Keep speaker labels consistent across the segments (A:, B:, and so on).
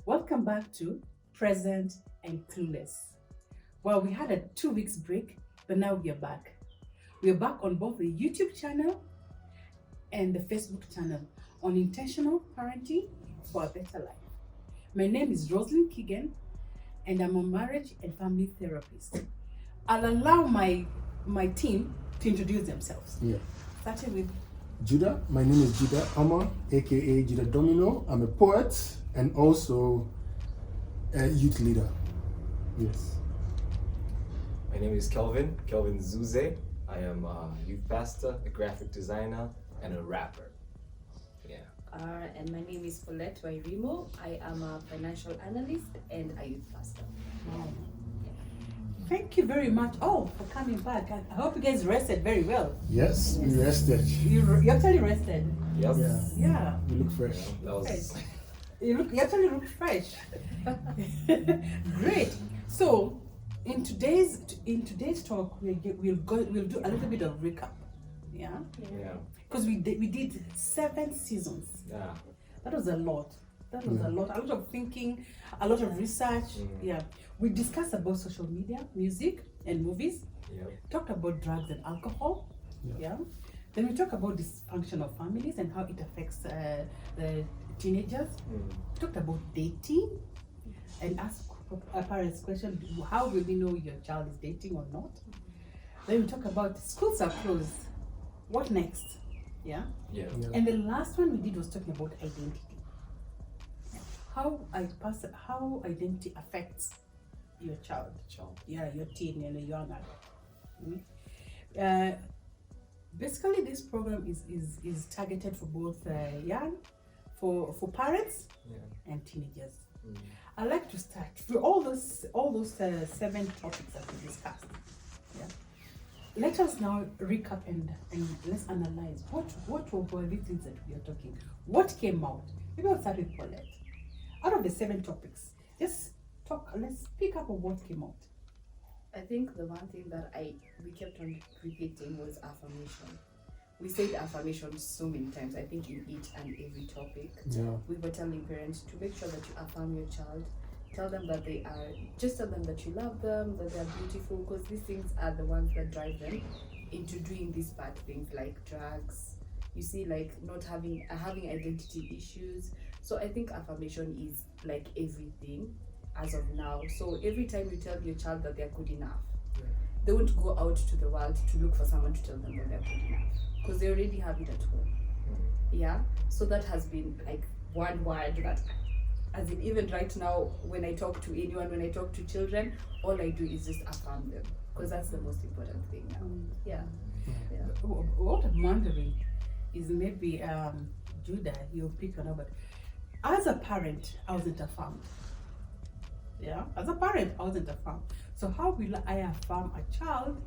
A: Welcome back to Present and Clueless. Well, we had a 2 weeks break, but now we are back. We are back on both the YouTube channel and the Facebook channel on intentional parenting for a better life. My name is Rose Kigen, and I'm a marriage and family therapist. I'll allow my team to introduce themselves.
B: Yeah.
A: Starting with
B: Judah, my name is Judah Amma, aka Judah Domino. I'm a poet and also a youth leader. Yes.
C: My name is Kelvin Zuze. I am a youth pastor, a graphic designer, and a rapper. Yeah.
D: And my name is Paulette Wairimu. I am a financial analyst and a youth pastor.
A: Thank you very much all for coming back. I hope you guys rested very well.
B: Yes, we rested.
A: You actually rested.
C: Yep.
A: Yeah.
B: We look fresh.
C: That was.
A: You actually look fresh. Great. So in today's talk, we'll do a little bit of recap. Yeah.
C: Yeah.
A: Because we did 7 seasons.
C: Yeah.
A: That was a lot. A lot of thinking, a lot of research. Yeah. We discussed about social media, music, and movies.
C: Yep.
A: Talked about drugs and alcohol. Yeah. Then we talked about dysfunction of families and how it affects the teenagers. Talked about dating and asked parents question: how will we know your child is dating or not? Then we talk about schools are closed. What next? Yeah.
C: Yeah.
A: And the last one we did was talking about identity. How identity affects your child. Yeah, your teen and a young adult. Basically, this program is targeted for both young, for parents and teenagers. I'd like to start with all those 7 topics that we discussed. Yeah. Let us now recap and let's analyze what were the things that we are talking. What came out? Maybe I'll start with Paulette. Out of the 7 topics, just talk. Let's pick up on what came out.
D: I think the one thing that we kept on repeating was affirmation. We said affirmation so many times, I think in each and every topic.
B: Yeah.
D: We were telling parents to make sure that you affirm your child. Tell them that tell them that you love them, that they're beautiful, because these things are the ones that drive them into doing these bad things like drugs. You see, like not having identity issues. So I think affirmation is like everything as of now. So every time you tell your child that they're good enough, they won't go out to the world to look for someone to tell them that they're good enough, because they already have it at home. Yeah. So that has been like one word that, as in even right now, when I talk to anyone, when I talk to children, all I do is just affirm them, because that's the most important thing now. Yeah.
A: What I'm wondering is maybe Judah, you'll pick on but as a parent, I wasn't affirmed. Yeah, as a parent, I wasn't affirmed. So how will I affirm a child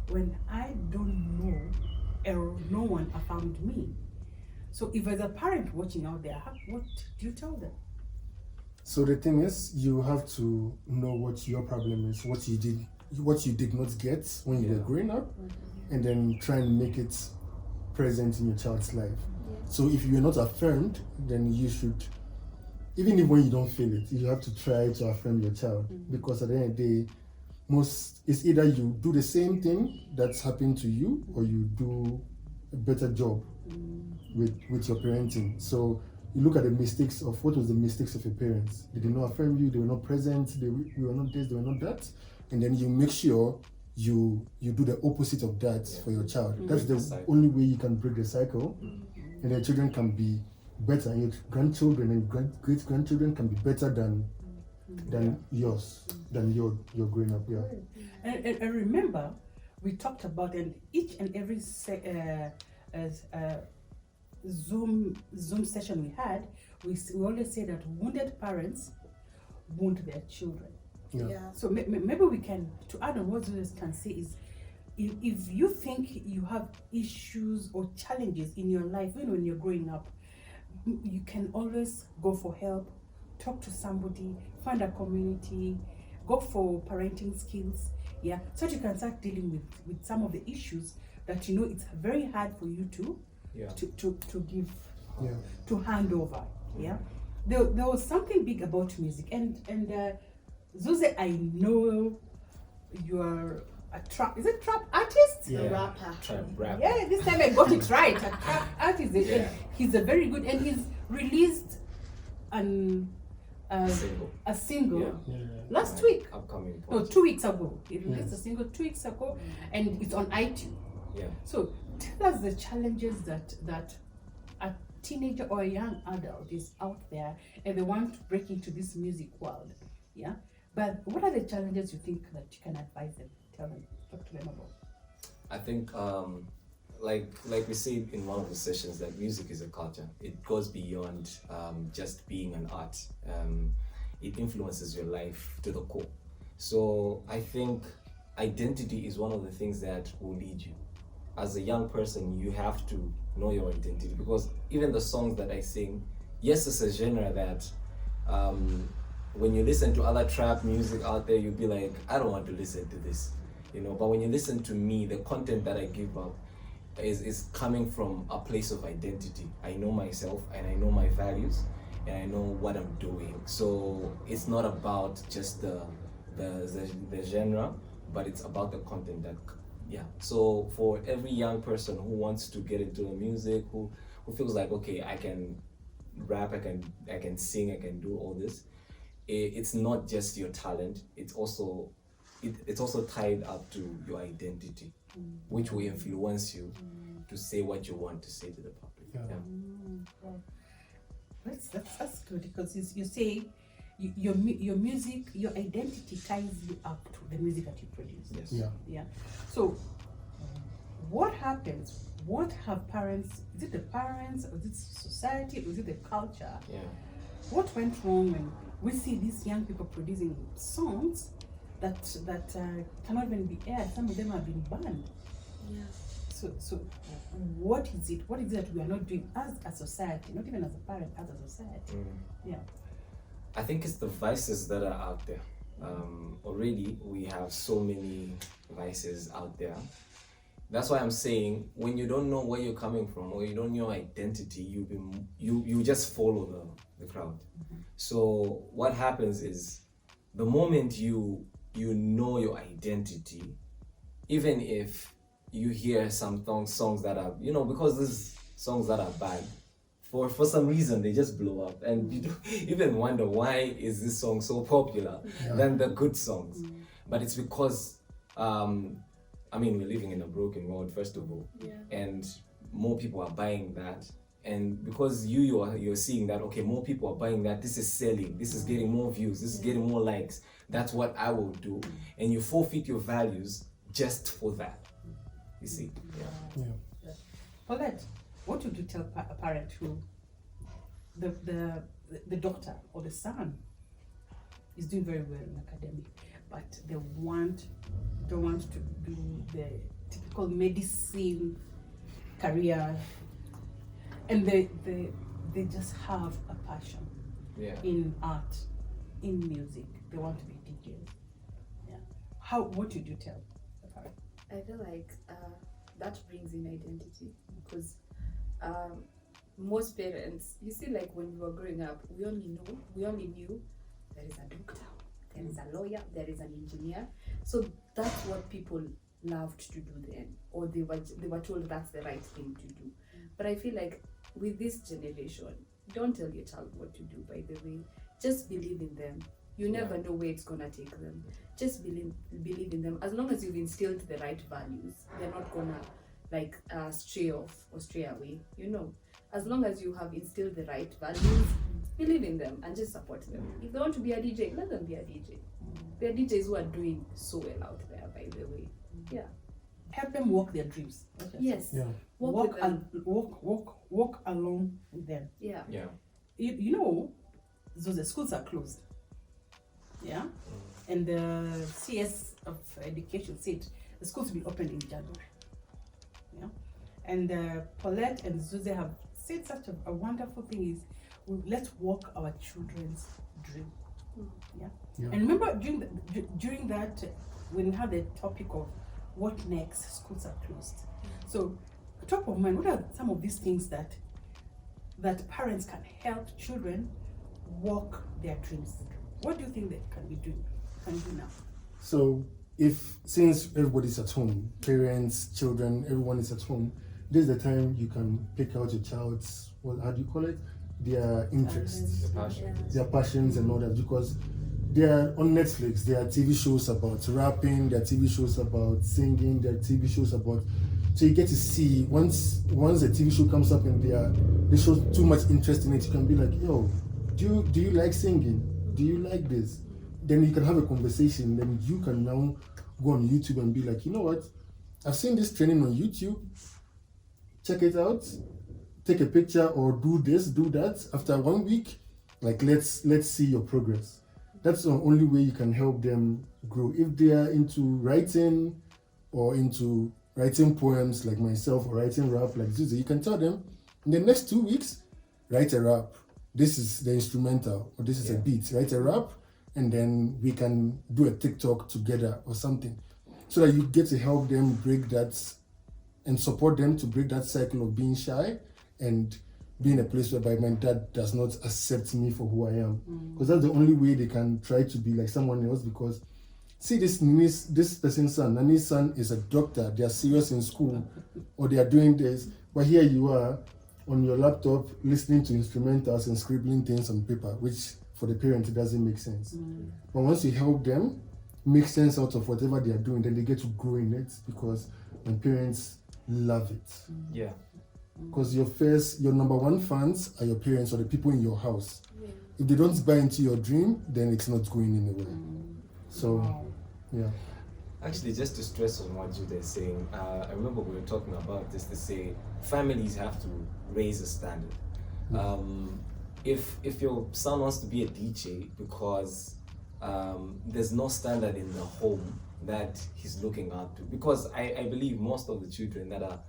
A: when I don't know or no one affirmed me? So if as a parent watching out there, what do you tell them?
B: So the thing is, you have to know what your problem is, what you did not get when you were growing up, and then try and make it present in your child's life. So if you're not affirmed, then you should, even if when you don't feel it, you have to try to affirm your child, because at the end of the day, it's either you do the same thing that's happened to you, or you do a better job with your parenting. So you look at the mistakes of what was the mistakes of your parents. They did not affirm you, they were not present, they were not this, they were not that, and then you make sure you do the opposite of that for your child. That's the only way you can break the cycle, and your children can be better, and your grandchildren and great grandchildren can be better than yours, than your growing up. Yeah.
A: And remember, we talked about in each and every Zoom session we had, we always say that wounded parents wound their children.
B: Yeah.
A: So maybe we can, to add on what Julius can say is, if you think you have issues or challenges in your life, even when you're growing up, you can always go for help, talk to somebody, find a community, go for parenting skills, so that you can start dealing with some of the issues that you know it's very hard for you to give, to hand over. there was something big about music, and Zuze, I know you are a trap. Is it trap artist?
B: Yeah.
D: A rapper.
C: Trap rap.
A: Yeah, this time I got it right. A trap artist.
C: Yeah.
A: And he's a very good, and he's released
C: Single.
A: a single
C: Yeah.
A: last
C: Like,
A: week.
C: Upcoming.
A: No,
C: project.
A: 2 weeks ago. He released
B: Yes.
A: a single 2 weeks ago, and it's on iTunes.
C: Yeah.
A: So tell us the challenges that a teenager or a young adult is out there and they want to break into this music world. Yeah. But what are the challenges you think that you can advise them? Tell them, talk to them about.
C: I think, like we said in one of the sessions, that music is a culture. It goes beyond just being an art. It influences your life to the core. So I think identity is one of the things that will lead you. As a young person, you have to know your identity, because even the songs that I sing, yes, it's a genre that when you listen to other trap music out there, you'll be like, I don't want to listen to this, you know. But when you listen to me, the content that I give up is coming from a place of identity. I know myself and I know my values and I know what I'm doing. So it's not about just the genre, but it's about the content that, yeah. So for every young person who wants to get into the music, who feels like, okay, I can rap, I can sing, I can do all this, it's not just your talent, it's also tied up to your identity, which will influence you to say what you want to say to the public.
B: Yeah.
A: Well, that's good, because you say your music, your identity ties you up to the music that you produce.
C: Yes.
B: Yeah.
A: Yeah. So what happens? What have parents, is it the parents, or is it society, or is it the culture?
C: Yeah.
A: What went wrong when we see these young people producing songs that cannot even be aired? Some of them have been banned.
D: Yeah.
A: So what is it? What is it that we are not doing as a society, not even as a parent, as a society? Yeah.
C: I think it's the vices that are out there. Already we have so many vices out there. That's why I'm saying, when you don't know where you're coming from, or you don't know your identity, you just follow the crowd. So what happens is, the moment you know your identity, even if you hear some songs that are, you know, because there's songs that are bad, for some reason they just blow up, and you don't even wonder, why is this song so popular than the good songs? But it's because we're living in a broken world, first of all, and more people are buying that, and because you're seeing that, okay, more people are buying that, this is selling, this is getting more views, this is getting more likes, that's what I will do, and you forfeit your values just for that. You see?
B: Yeah.
A: Paulette, what would you tell a parent who the daughter or the son is doing very well in academic, but they don't want to do the typical medicine career, and they just have a passion in art, in music, they want to be DJs? Yeah. What would you tell the parent?
D: I feel like that brings in identity, because most parents, you see, like when we were growing up, we only knew there is a doctor, there is a lawyer, there is an engineer. So that's what people loved to do then, or they were told that's the right thing to do. But I feel like with this generation, don't tell your child what to do, by the way. Just believe in them. You never know where it's gonna take them. Just believe in them. As long as you've instilled the right values, they're not gonna stray off or stray away. You know, as long as you have instilled the right values, believe in them and just support them. If they want to be a DJ, let them be a DJ. There are DJs who are doing so well out there, by the way. Yeah.
A: Help them walk their dreams.
D: Yes.
B: Yeah.
A: Walk along with them.
D: Yeah.
C: Yeah.
A: You know, so the schools are closed. Yeah. And the CS of Education said the schools will be open in January. Yeah. And Paulette and Zuze have said such a wonderful thing is, let's walk our children's dream. Yeah. And remember during that, when we had the topic of what next, schools are closed. So top of mind, what are some of these things that parents can help children walk their dreams? What do you think they can do now?
B: So since everybody's at home, parents, children, everyone is at home, this is the time you can pick out your child's, how do you call it? Their interests, their passions and all that, because they are on Netflix. There are TV shows about rapping, there are TV shows about singing, there are TV shows about, so you get to see, once a TV show comes up and they show too much interest in it, you can be like, yo, do you like singing? Do you like this? Then you can have a conversation, then you can now go on YouTube and be like, you know what? I've seen this training on YouTube. Check it out. Take a picture or do this, do that. After 1 week, like let's see your progress. That's the only way you can help them grow. If they are into writing or into writing poems like myself or writing rap like Zuze, you can tell them in the next 2 weeks, write a rap. This is the instrumental or this is a beat. Write a rap and then we can do a TikTok together or something. So that you get to help them break that and support them to break that cycle of being shy and be in a place whereby my dad does not accept me for who I am. Because that's the only way they can try to be like someone else. Because see this person's son, Nani's son is a doctor, they are serious in school, or they are doing this, but here you are on your laptop listening to instrumentals and scribbling things on paper, which for the parent it doesn't make sense. But once you help them make sense out of whatever they are doing, then they get to grow in it, because my parents love it.
C: Yeah.
B: Because your number one fans are your parents or the people in your house. If they don't buy into your dream, then it's not going anywhere. So, yeah.
C: Actually, just to stress on what Judah is saying, I remember we were talking about this to say families have to raise a standard. If your son wants to be a DJ because there's no standard in the home that he's looking up to, because I believe most of the children that are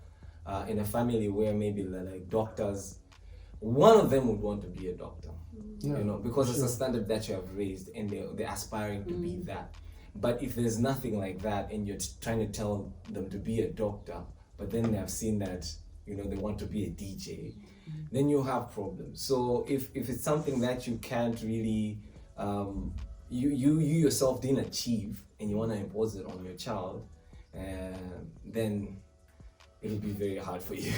C: in a family where maybe they're like doctors, one of them would want to be a doctor, because it's a standard that you have raised and they're aspiring to be that. But if there's nothing like that and you're trying to tell them to be a doctor, but then they've seen that they want to be a DJ, then you have problems. So if it's something that you can't really you yourself didn't achieve and you want to impose it on your child, then it'll be very hard for you.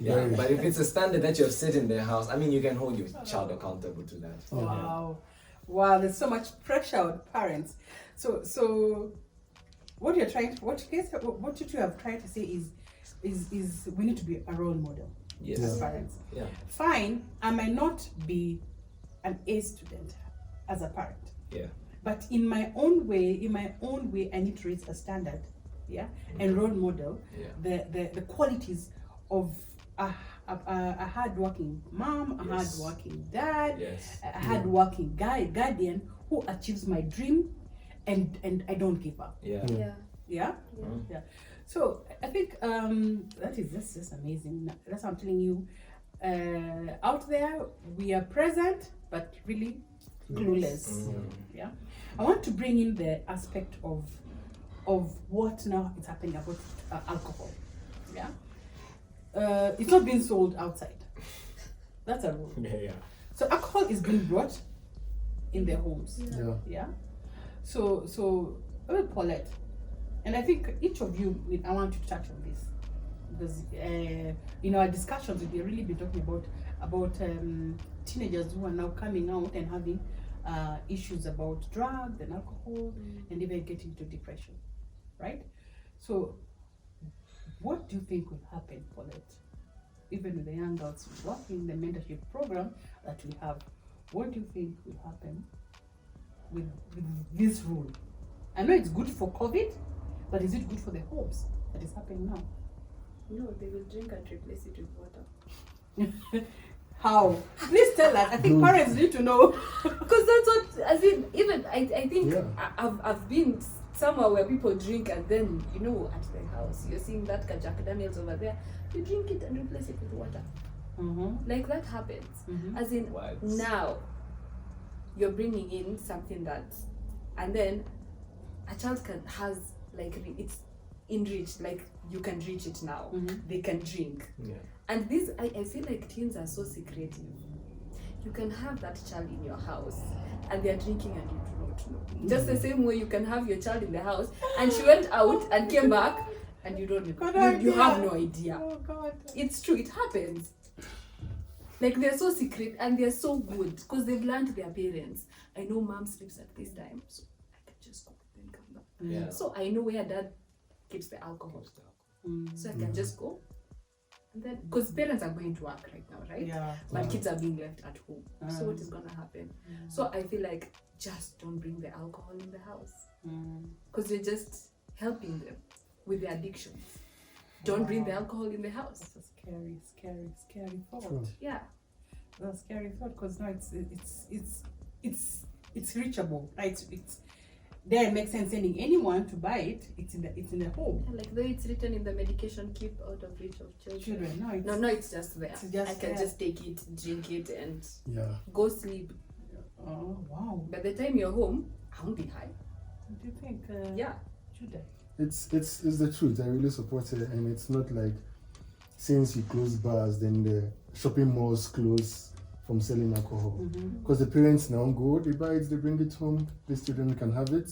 C: But if it's a standard that you have set in their house, you can hold your child accountable to that.
A: Wow, there's so much pressure on parents. So what you two have tried to say is we need to be a role model as parents. Fine, I might not be an A student as a parent. But in my own way, I need to raise a standard, and role model the qualities of a hardworking mom, a hardworking dad, a hardworking guardian who achieves my dream, and I don't give up. So I think that is just amazing. That's what I'm telling you. Out there, we are present, but really clueless. I want to bring in the aspect of what now is happening about alcohol. It's not being sold outside. That's a rule. So alcohol is being brought in their homes. So Paulette, and I think each of you, I want you to touch on this, because in our discussions we've really been talking about teenagers who are now coming out and having issues about drugs and alcohol, and even getting to depression, right? So what do you think will happen, Paulette, even with the young girls working the mentorship program that we have? What do you think will happen with this rule? I know it's good for COVID, but is it good for the homes that is happening now?
D: No, they will drink and replace it with water.
A: How? Please tell us. I think parents need to know.
D: Because that's what, I think I've been somewhere where people drink and then, at the house, you're seeing that Jack Daniels over there, you drink it and replace it with water. Like that happens. As in, now, you're bringing in something that, and then a child has, it's enriched, you can reach it now. They can drink. And this, I feel like teens are so secretive. you can have that child in your house and they're drinking and you do not know. Just the same way you can have your child in the house and she went out and came back and you don't know. You have no idea.
A: Oh God.
D: It's true, it happens. Like they're so secret and they're so good because they've learned their parents. I know mom sleeps at this time, so I can just go and come back.
C: Yeah.
D: So I know where dad keeps the alcohol. So I can just go. And then, because parents are going to work right now, right?
A: Yeah.
D: But kids are being left at home. So what is gonna happen? So I feel like just don't bring the alcohol in the house. Because you're just helping them with their addictions. Don't bring the alcohol in the house.
A: That's a scary thought.
B: Sure.
D: Yeah.
A: That's a scary thought because now it's reachable, right? It's there. It makes sense sending anyone to buy it. It's in the home.
D: Yeah, like though it's written in the medication, keep out of reach of children.
A: No,
D: It's just there.
A: It's just
D: I can
A: there.
D: just take it, drink it, and
B: Yeah.
D: go sleep.
A: Oh wow.
D: By the time you're home, I won't be high.
A: What do you think?
D: Yeah.
A: Judah?
B: It's the truth. I really support it, and it's not like since you close bars, then the shopping malls close from selling alcohol. Because the parents now go, they buy it, they bring it home. These children can have it,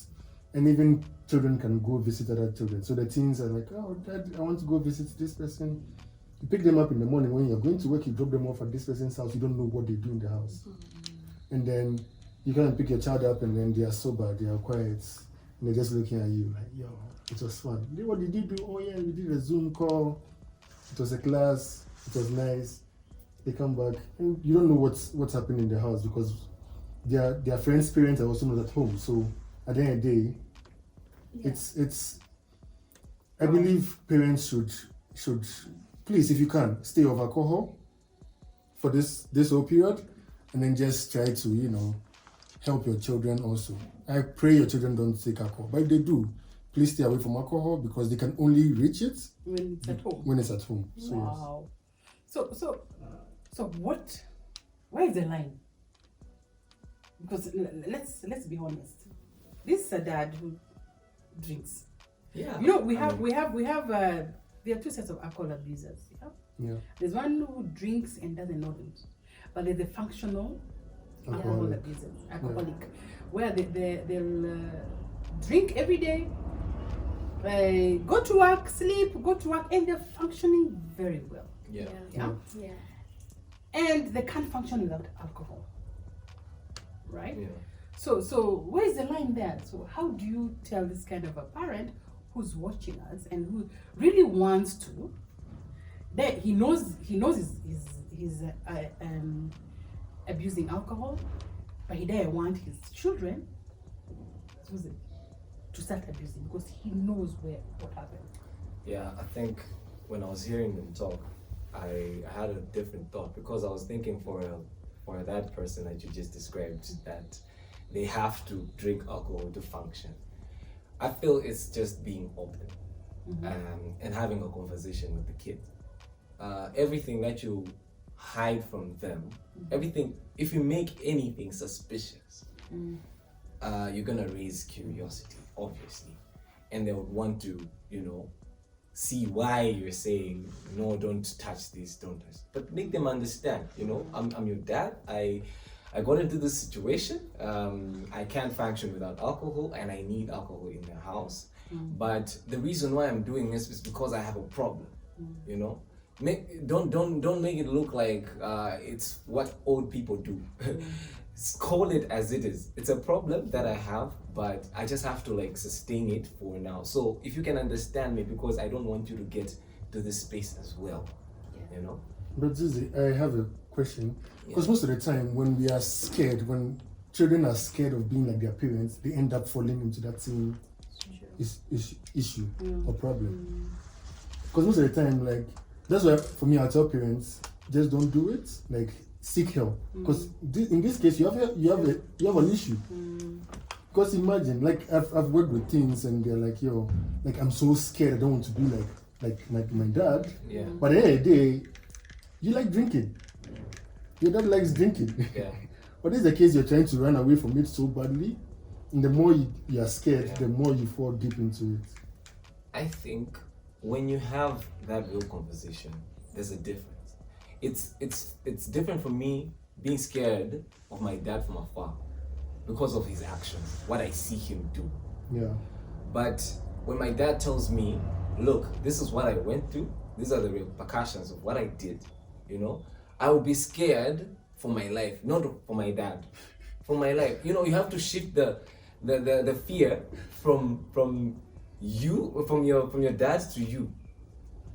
B: and even children can go visit other children. So the teens are like, oh, Dad, I want to go visit this person. You pick them up in the morning when you're going to work. You drop them off at this person's house. You don't know what they do in the house, and then you come and pick your child up, and then they are sober, they are quiet, and they're just looking at you like, yo, it was fun. What did you do? Oh yeah, we did a Zoom call. It was a class. It was nice. They come back, and you don't know what's happening in the house because their friends' parents are also not at home. So at the end of the day, it's. I believe parents should please, if you can, stay off alcohol for this whole period, and then just try to help your children also. I pray your children don't take alcohol, but if they do, please stay away from alcohol because they can only reach it
A: When it's at home.
B: when it's at home. So
A: Wow. So what? Where is the line? Because let's be honest. This is a dad who drinks.
C: Yeah.
A: We have there are two sets of alcohol abusers.
B: Yeah.
A: There's one who drinks and doesn't know it, but there's the functional alcohol abusers, alcoholic, where they'll drink every day, go to work, sleep, go to work, and they're functioning very well.
C: Yeah.
D: Yeah.
A: And they can't function without alcohol, right?
C: Yeah.
A: So where is the line there? So how do you tell this kind of a parent who's watching us and who really wants to, that he knows he's abusing alcohol, but he doesn't want his children to start abusing because he knows what happened.
C: Yeah, I think when I was hearing them talk, I had a different thought because I was thinking for that person that you just described, that they have to drink alcohol to function. I feel it's just being open and having a conversation with the kid. Everything that you hide from them, everything, if you make anything suspicious, you're gonna raise curiosity, obviously, and they would want to, see why you're saying no, don't touch this, don't touch. But make them understand, I'm your dad. I got into this situation. I can't function without alcohol, and I need alcohol in the house. But the reason why I'm doing this is because I have a problem. Don't make it look like it's what old people do. Call it as it is. It's a problem that I have, but I just have to sustain it for now. So if you can understand me, because I don't want you to get to this space as well.
B: But Zuze, I have a question. Because most of the time when we are scared, when children are scared of being like their parents, they end up falling into that same issue or problem. Because most of the time, that's why for me I tell parents, just don't do it. Seek help. Because in this case you have an issue. Because imagine, I've worked with teens and they're like, yo, I'm so scared, I don't want to be like my dad.
C: Yeah.
B: But at the end of the day, you like drinking. Your dad likes drinking.
C: Yeah.
B: But this is the case, you're trying to run away from it so badly. And the more you are scared, the more you fall deep into it.
C: I think when you have that real conversation, there's a difference. It's different for me being scared of my dad from afar because of his actions, what I see him do.
B: Yeah.
C: But when my dad tells me, look, this is what I went through, these are the repercussions of what I did, you know, I would be scared for my life, not for my dad, for my life. You know, you have to shift the fear from your dad to you,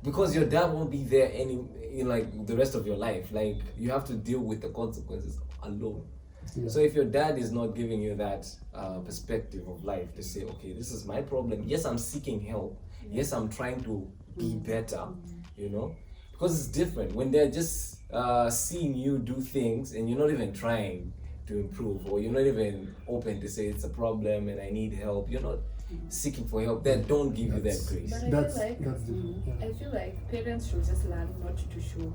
C: because your dad won't be there in like the rest of your life. Like, you have to deal with the consequences alone.
B: Yeah.
C: So if your dad is not giving you that perspective of life to say, okay, this is my problem. Yes, I'm seeking help. Yes, I'm trying to be better, you know, because it's different when they're just seeing you do things and you're not even trying to improve, or you're not even open to say it's a problem and I need help. You're not seeking for help. They don't give you that grace.
D: But
B: That's
D: that's
B: different. Yeah.
D: I feel like parents should just learn not to show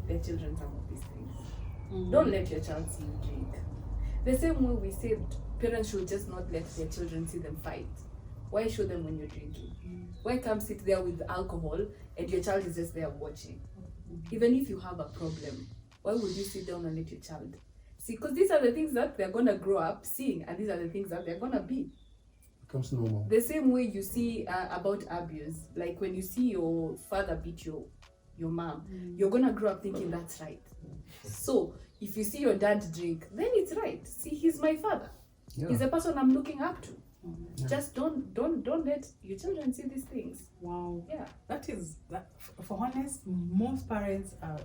D: their children some of these things. Don't let your child see you drink. The same way we said parents should just not let their children see them fight. Why show them when you're drinking? Why come sit there with alcohol and your child is just there watching? Even if you have a problem, why would you sit down and let your child see? Because these are the things that they're gonna grow up seeing, and these are the things that they're gonna be.
B: Becomes normal.
D: The same way you see about abuse, like when you see your father beat your mom, you're gonna grow up thinking that's right. So if you see your dad drink, then it's right. See, he's my father.
B: Yeah.
D: He's a person I'm looking up to.
B: Yeah.
D: Just don't let your children see these things.
A: Wow.
D: Yeah.
A: That is that. For honest, most parents are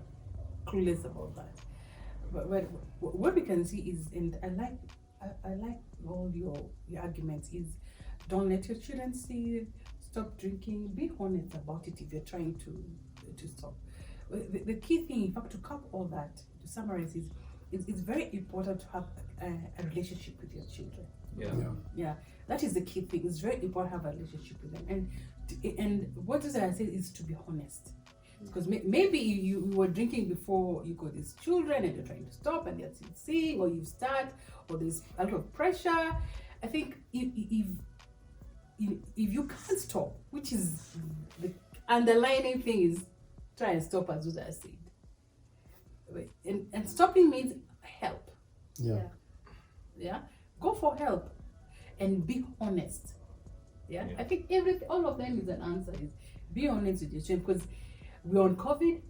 A: clueless about that. But what we can see is, and I like all your arguments, is don't let your children see it, stop drinking, be honest about it if you're trying to stop. The key thing, in fact, to cap all that, to summarize, is it's very important to have a relationship with your children. Yeah, that is the key thing. It's very important to have a relationship with them. And what is I say is to be honest. Because maybe you were drinking before you got these children and you're trying to stop and they're still seeing, or you start, or there's a lot of pressure. I think if you can't stop, which is the underlying thing, is try and stop, as Judah said. And stopping means help. Yeah. Go for help and be honest. Yeah. I think all of them is an answer. Is be honest with your children, because we're on COVID.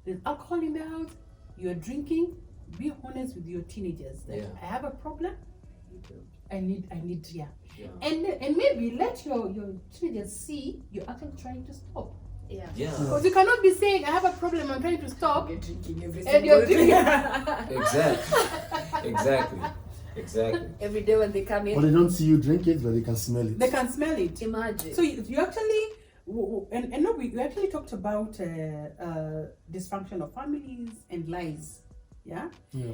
A: There's alcohol in the house. You're drinking. Be honest with your teenagers. That I have a problem. I need and maybe let your teenagers see you're actually trying to stop.
D: Yeah.
A: Because you cannot be saying I have a problem, I'm trying to stop.
D: You're drinking every
A: And you're
D: single
A: drinking.
C: Exactly.
D: Every day when they come
B: Or
D: in,
B: they don't see you drink it, but they can smell it.
A: They can smell it.
D: imagine.
A: So you actually, and no, we actually talked about dysfunction of families and lies. Yeah?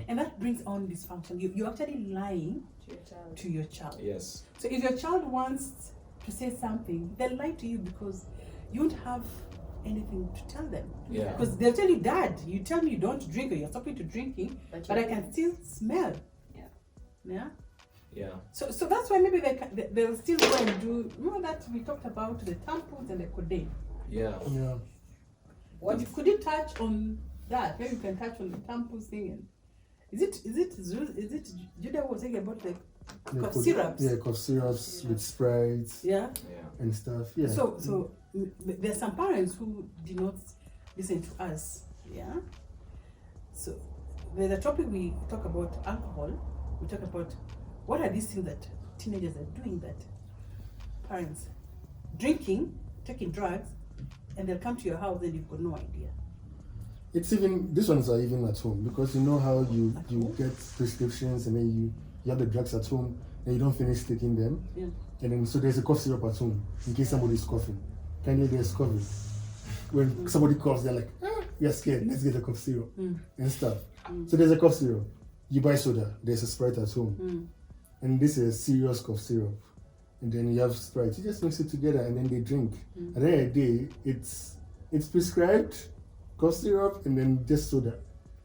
A: And that brings on dysfunction. You're actually lying to your child.
C: Yes.
A: So if your child wants to say something, they'll lie to you because you don't have anything to tell them.
C: Yeah.
A: Because they'll tell you, Dad, you tell me you don't drink, or you're stopping to drinking, but I can still smell. Yeah. So that's why maybe they'll still go and do. Remember that we talked about the tampons and the codeine.
C: Yeah.
A: Could you touch on that? Maybe you can touch on the tampons thing. And is it Judah was saying about the cough syrups?
B: Yeah, cough syrups with Sprite.
A: Yeah.
B: And stuff. Yeah.
A: So there's some parents who do not listen to us. Yeah. So there's a topic we talk about alcohol. We talk about what are these things that teenagers are doing that parents drinking, taking drugs, and they'll come to your house and you've got no idea.
B: It's even, these ones are even at home, because you know how you get prescriptions and then you have the drugs at home and you don't finish taking them.
A: Yeah.
B: And then so there's a cough syrup at home in case somebody's coughing. Kindly there's COVID. When somebody coughs, they're like, we are scared, let's get a cough syrup and stuff. So there's a cough syrup. You buy soda, there's a Sprite at home. And this is a serious cough syrup. And then you have Sprite. You just mix it together and then they drink. At the end of the day, it's prescribed cough syrup and then just soda.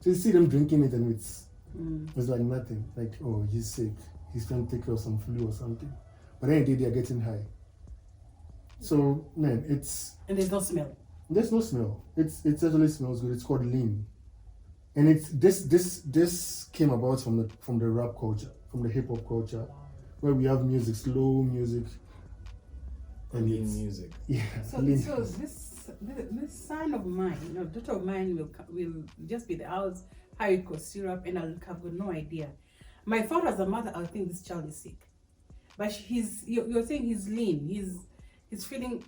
B: So you see them drinking it and it's like nothing. Like, oh, he's sick. He's trying to take care of some flu or something. But at the end of the day, they're getting high. So, man, it's...
A: And there's no smell.
B: There's no smell. It actually smells good. It's called lean. And it's this came about from the rap culture, from the hip hop culture, where we have music, slow music, and
C: Lean
B: it's
C: music.
B: yeah.
A: So
B: lean
A: this son of mine, daughter of mine will just be the house, high cost syrup, and I'll have got no idea. My thought as a mother, I'll think this child is sick, but you're saying he's lean, he's feeling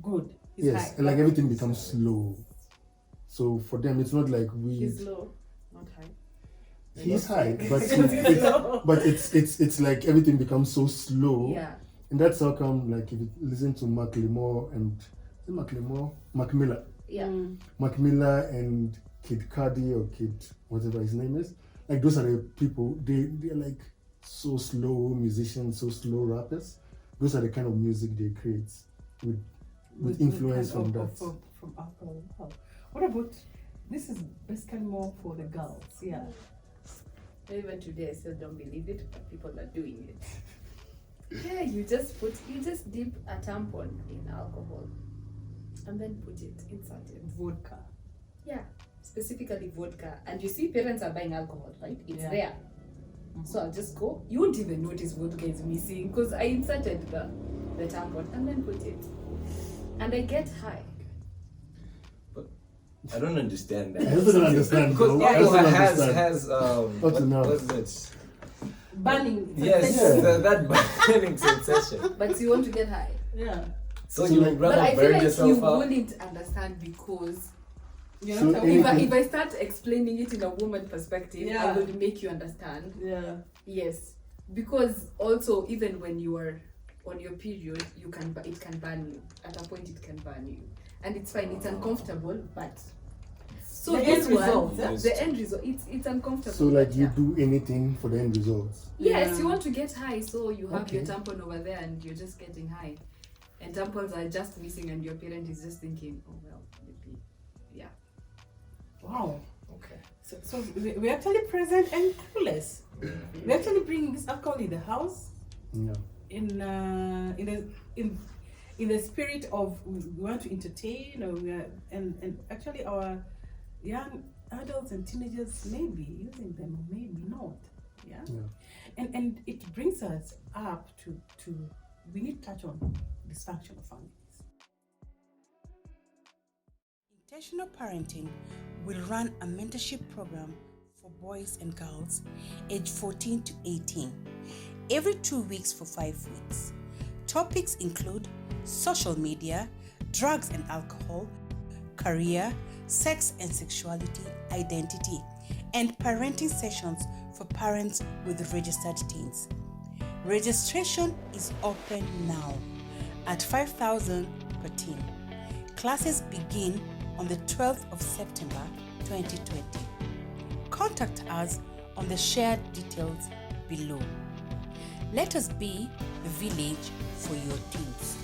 A: good, he's
B: yes,
A: high.
B: and like everything becomes slow. So for them, it's not like
D: He's low, not high.
B: He's high, but it's like everything becomes so slow.
D: Yeah.
B: And that's how come, like, if you listen to Macklemore and Mac Miller.
D: Yeah.
B: Mac Miller and Kid Cudi or Kid whatever his name is, like those are the people. They're like so slow musicians, so slow rappers. Those are the kind of music they create with influence from that.
A: From alcohol. Wow. What about this? Is basically more for the girls, yeah.
D: Even today, I still don't believe it, but people are doing it. Yeah, you just dip a tampon in alcohol and then put it inside it.
A: Vodka.
D: Yeah, specifically vodka. And you see parents are buying alcohol, right? It's there. Mm-hmm. So I'll just go. You won't even notice vodka is missing because I inserted the tampon and then put it. And I get high.
C: But I don't understand that.
B: I also don't understand.
C: Because alcohol has what is it?
A: Burning.
C: Yes, that burning sensation.
D: But you want to get high.
A: Yeah.
C: So you would
D: but
C: rather
D: I feel
C: burn
D: like
C: yourself
D: you
C: out?
D: wouldn't understand because if I start explaining it in a woman perspective, I would make you understand.
A: Yeah.
D: Yes. Because also even when you are on your period, it can burn you. At a point it can burn you. And it's fine, it's uncomfortable, but so
A: the
D: this
A: end
D: one,
A: result,
D: the end result, it's uncomfortable.
B: So like you do anything for the end results.
D: Yes, you want to get high, so you have your tampon over there and you're just getting high. And tampons are just missing and your parent is just thinking, oh well, maybe, yeah.
A: Wow.
C: Okay.
A: So we're actually present and clueless. We're actually bringing this alcohol in the house.
B: Yeah.
A: In the spirit of we want to entertain, and actually our young adults and teenagers may be using them or maybe not. Yeah. And it brings us up to we need to touch on dysfunctional families. Intentional Parenting will run a mentorship program for boys and girls aged 14 to 18 every 2 weeks for 5 weeks. Topics include social media, drugs and alcohol, career, sex and sexuality, identity, and parenting sessions for parents with registered teens. Registration is open now at 5,000 per teen. Classes begin on the 12th of September 2020. Contact us on the shared details below. Let us be the village for your teens.